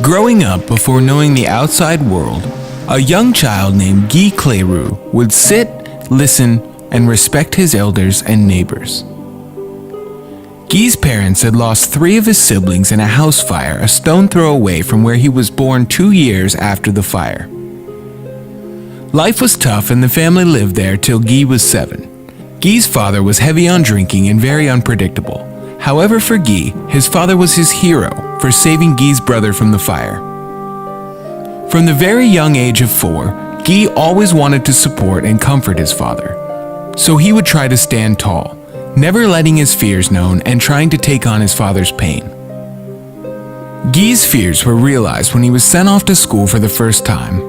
Growing up before knowing the outside world, a young child named Guy Cleroux would sit, listen, and respect his elders and neighbors. Guy's parents had lost 3 of his siblings in a house fire a stone throw away from where he was born 2 years after the fire. Life was tough and the family lived there till Guy was 7. Guy's father was heavy on drinking and very unpredictable. However, for Guy, his father was his hero for saving Guy's brother from the fire. From the very young age of 4, Guy always wanted to support and comfort his father. So he would try to stand tall, never letting his fears known and trying to take on his father's pain. Guy's fears were realized when he was sent off to school for the first time.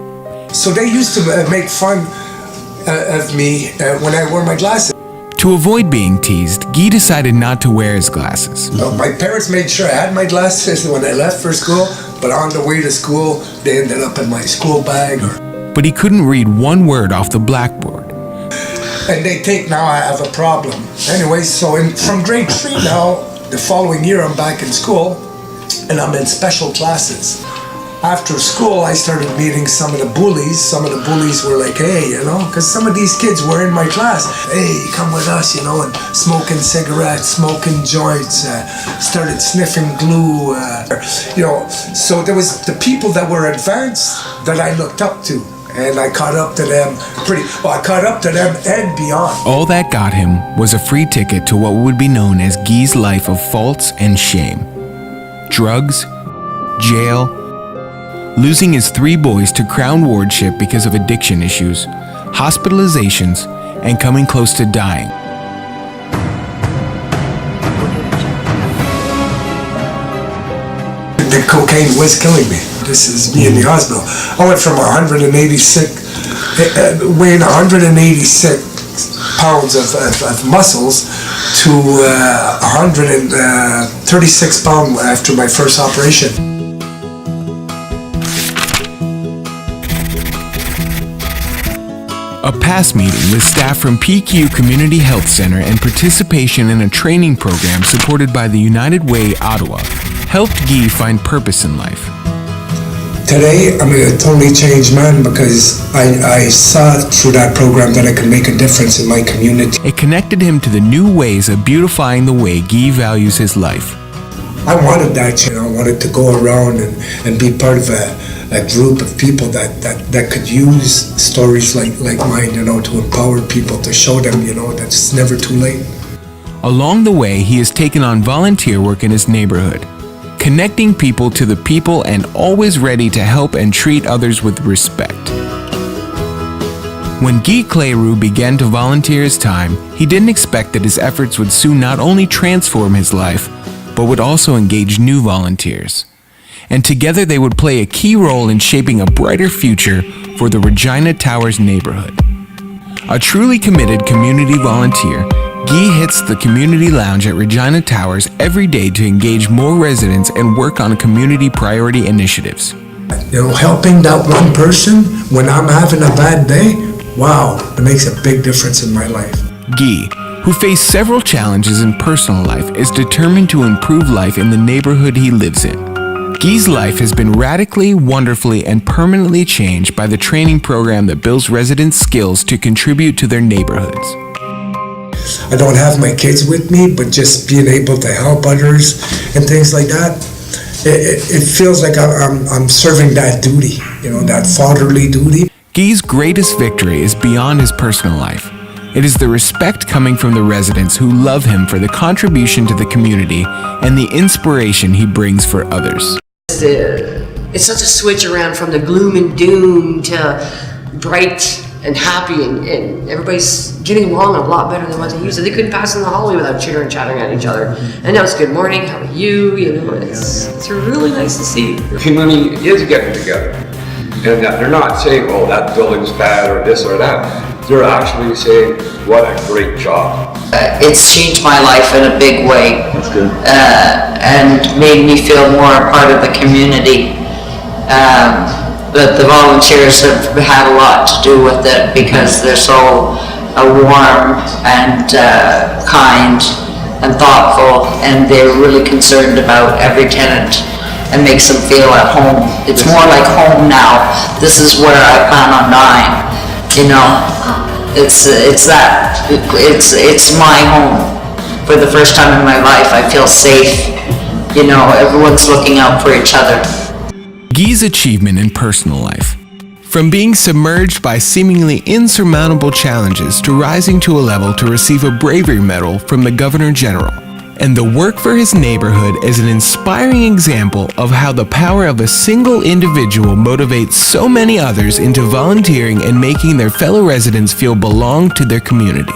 So they used to make fun of me when I wore my glasses. To avoid being teased, Guy decided not to wear his glasses. My parents made sure I had my glasses when I left for school, but on the way to school, they ended up in my school bag. But he couldn't read one word off the blackboard. And they think now I have a problem. Anyway, so from grade 3 now, the following year I'm back in school, and I'm in special classes. After school, I started meeting some of the bullies. Some of the bullies were like, hey, because some of these kids were in my class. Hey, come with us, and smoking cigarettes, smoking joints, started sniffing glue, So there was the people that were advanced that I looked up to. And I caught up to them I caught up to them and beyond. All that got him was a free ticket to what would be known as Guy's life of faults and shame. Drugs, jail, losing his 3 boys to Crown wardship because of addiction issues, hospitalizations, and coming close to dying. The cocaine was killing me. This is me in the hospital. I went from 186, weighing 186 pounds of muscles to 136 pounds after my first operation. A PASS meeting with staff from PQ Community Health Center and participation in a training program supported by the United Way, Ottawa, helped Guy find purpose in life. Today, I'm a totally changed man because I saw through that program that I could make a difference in my community. It connected him to the new ways of beautifying the way Guy values his life. I wanted that, I wanted to go around and be part of a group of people that could use stories like mine, to empower people, to show them, that it's never too late. Along the way, he has taken on volunteer work in his neighborhood, connecting people to the people and always ready to help and treat others with respect. When Guy Cleroux began to volunteer his time, he didn't expect that his efforts would soon not only transform his life, but would also engage new volunteers. And together they would play a key role in shaping a brighter future for the Regina Towers neighborhood. A truly committed community volunteer, Guy hits the community lounge at Regina Towers every day to engage more residents and work on community priority initiatives. Helping that one person when I'm having a bad day, wow, it makes a big difference in my life. Guy, who faced several challenges in personal life, is determined to improve life in the neighborhood he lives in. Guy's life has been radically, wonderfully, and permanently changed by the training program that builds residents' skills to contribute to their neighborhoods. I don't have my kids with me, but just being able to help others and things like that, it feels like I'm serving that duty, that fatherly duty. Guy's greatest victory is beyond his personal life. It is the respect coming from the residents who love him for the contribution to the community and the inspiration he brings for others. It's such a switch around from the gloom and doom to bright and happy, and everybody's getting along a lot better than what they used to. They couldn't pass in the hallway without chittering and chattering at each other. And now it's good morning, how are you? It's really nice to see. The community is getting together, and that they're not saying, oh, that building's bad or this or that. They're actually saying, what a great job. It's changed my life in a big way. That's good. And made me feel more a part of the community. But the volunteers have had a lot to do with it because they're so warm and kind and thoughtful, and they're really concerned about every tenant and makes them feel at home. It's more like home now. This is where I plan on dying, you know. It's my home. For the first time in my life, I feel safe. You know, everyone's looking out for each other. Guy's achievement in personal life. From being submerged by seemingly insurmountable challenges to rising to a level to receive a bravery medal from the Governor General. And the work for his neighborhood is an inspiring example of how the power of a single individual motivates so many others into volunteering and making their fellow residents feel belong to their community.